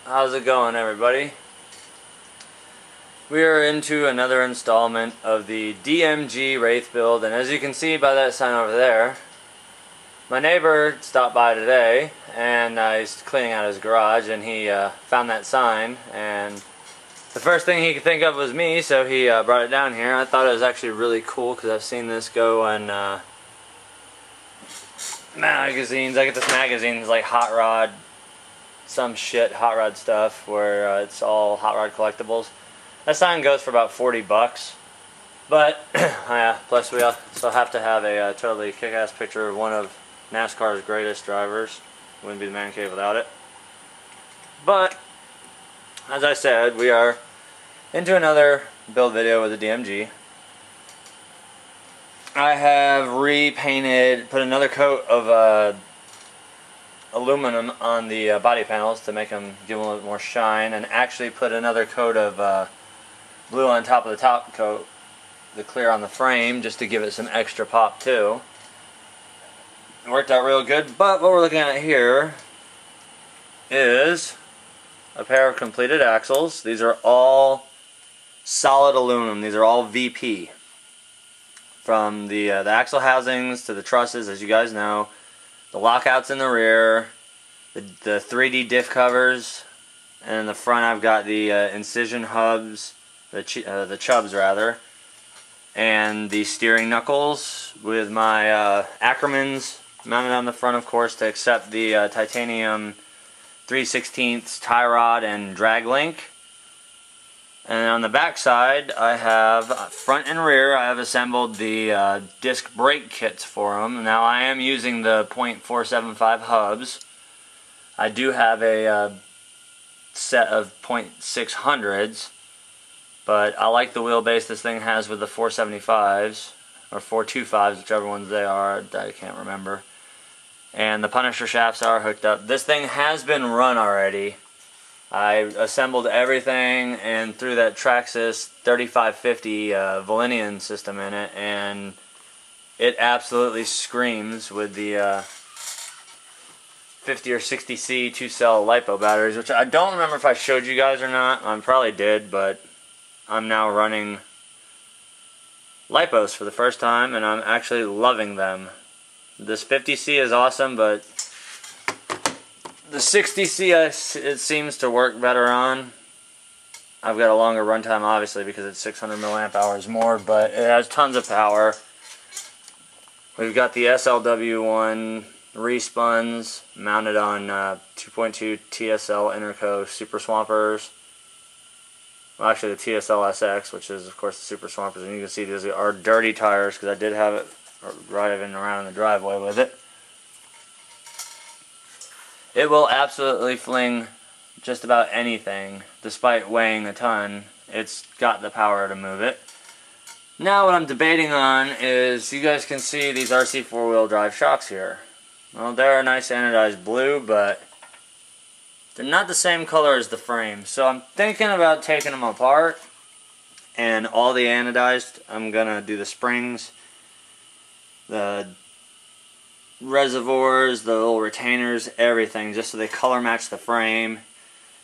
How's it going, everybody? We are into another installment of the DMG Wraith build, and as you can see by that sign over there, my neighbor stopped by today, and he's cleaning out his garage, and he found that sign, and the first thing he could think of was me, so he brought it down here. I thought it was actually really cool because I've seen this go on magazines. I get this magazine, it's like Hot Rod, some shit Hot Rod stuff, where it's all Hot Rod collectibles. That sign goes for about 40 bucks, but plus we also have to have a totally kick-ass picture of one of NASCAR's greatest drivers. Wouldn't be the man cave without it. But as I said, we are into another build video with the DMG. I have repainted, put another coat of aluminum on the body panels to make them give them a little bit more shine, and actually put another coat of blue on top of the top coat, the clear on the frame, just to give it some extra pop too. It worked out real good, but what we're looking at here is a pair of completed axles. These are all solid aluminum. These are all VP. From the axle housings to the trusses, as you guys know, the lockouts in the rear, the 3D diff covers, and in the front I've got the incision hubs, the chubs rather, and the steering knuckles with my Ackermans mounted on the front, of course, to accept the titanium 3/16 tie rod and drag link. And on the back side, I have front and rear. I have assembled the disc brake kits for them. Now I am using the .475 hubs. I do have a set of .600s, but I like the wheelbase this thing has with the 475s or 425s, whichever ones they are. I can't remember. And the Punisher shafts are hooked up. This thing has been run already. I assembled everything and threw that traxxas 3550 velineon system in it, and it absolutely screams with the 50 or 60C 2-cell LiPo batteries, which I don't remember if I showed you guys or not. I probably did, but I'm now running LiPos for the first time, and I'm actually loving them. This 50C is awesome, but the 60C it seems to work better on. I've got a longer runtime, obviously, because it's 600 milliamp hours more, but it has tons of power. We've got the SLW1 respuns mounted on 2.2 TSL Interco Super Swampers. Well, actually the TSL SX, which is of course the Super Swampers, and you can see these are dirty tires because I did have it driving around in the driveway with it. It will absolutely fling just about anything, despite weighing a ton. It's got the power to move it. Now what I'm debating on is, you guys can see these RC four-wheel drive shocks here. Well, they're a nice anodized blue, but they're not the same color as the frame. So I'm thinking about taking them apart, and all the anodized, I'm gonna do the springs, the reservoirs, the little retainers, everything, just so they color match the frame.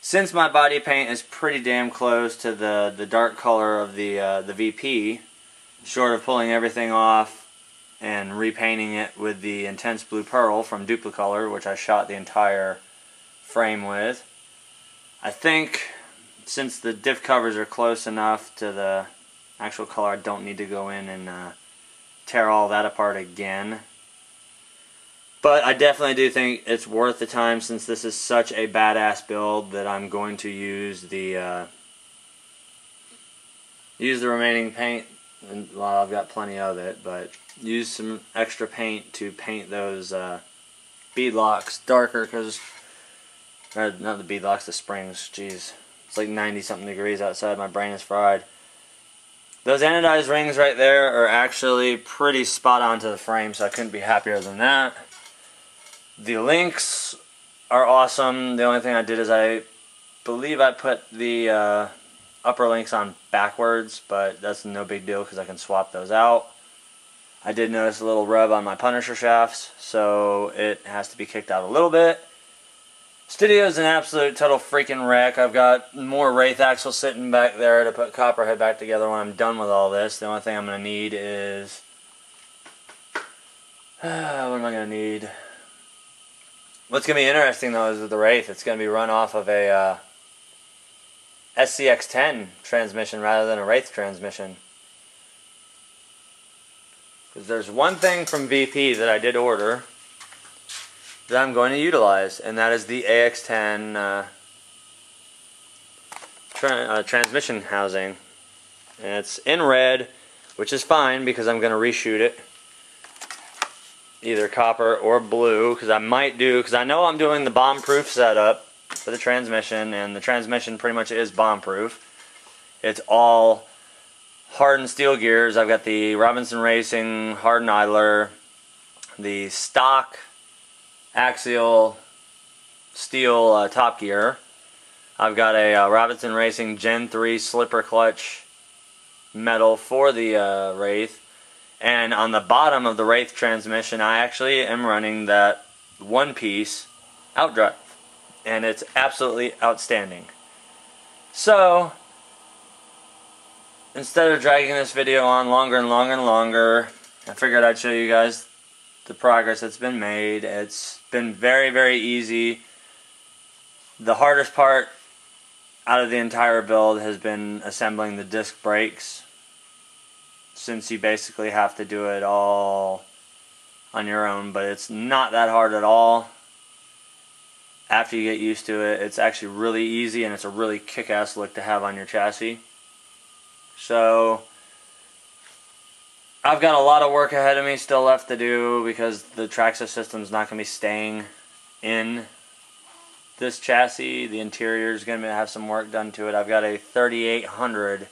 Since my body paint is pretty damn close to the dark color of the VP, short of pulling everything off and repainting it with the intense blue pearl from Duplicolor, which I shot the entire frame with, I think since the diff covers are close enough to the actual color, I don't need to go in and tear all that apart again. But I definitely do think it's worth the time, since this is such a badass build, that I'm going to use the remaining paint. And, well, I've got plenty of it, but use some extra paint to paint those bead locks darker, because not the bead locks, the springs. Jeez, it's like 90-something degrees outside. My brain is fried. Those anodized rings right there are actually pretty spot on to the frame, so I couldn't be happier than that. The links are awesome. The only thing I did is I believe I put the upper links on backwards, but that's no big deal because I can swap those out. I did notice a little rub on my Punisher shafts, so it has to be kicked out a little bit. Studio is an absolute total freaking wreck. I've got more Wraith axles sitting back there to put Copperhead back together when I'm done with all this. The only thing I'm going to need is... what am I going to need? What's going to be interesting though is with the Wraith, it's going to be run off of a SCX-10 transmission rather than a Wraith transmission. Because there's one thing from VP that I did order that I'm going to utilize, and that is the AX10 transmission housing. And it's in red, which is fine because I'm going to reshoot it either copper or blue, because I know I'm doing the bomb-proof setup for the transmission, and the transmission pretty much is bomb-proof. It's all hardened steel gears. I've got the Robinson Racing hardened idler, the stock axial steel top gear. I've got a Robinson Racing Gen 3 slipper clutch metal for the Wraith, and on the bottom of the Wraith transmission I actually am running that one-piece outdrive, and it's absolutely outstanding. So instead of dragging this video on longer and longer and longer, I figured I'd show you guys the progress that's been made. It's been very, very easy. The hardest part out of the entire build has been assembling the disc brakes, since you basically have to do it all on your own, but it's not that hard at all. After you get used to it, it's actually really easy, and it's a really kick-ass look to have on your chassis. So I've got a lot of work ahead of me still left to do, because the traxxas system's not going to be staying in this chassis. The interior is going to have some work done to it. I've got a 3800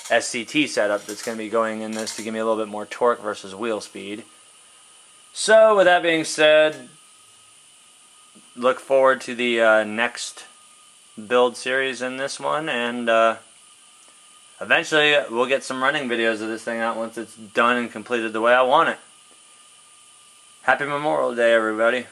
SCT setup that's going to be going in this to give me a little bit more torque versus wheel speed. So with that being said, look forward to the next build series in this one, and eventually we'll get some running videos of this thing out once it's done and completed the way I want it. Happy Memorial Day, everybody.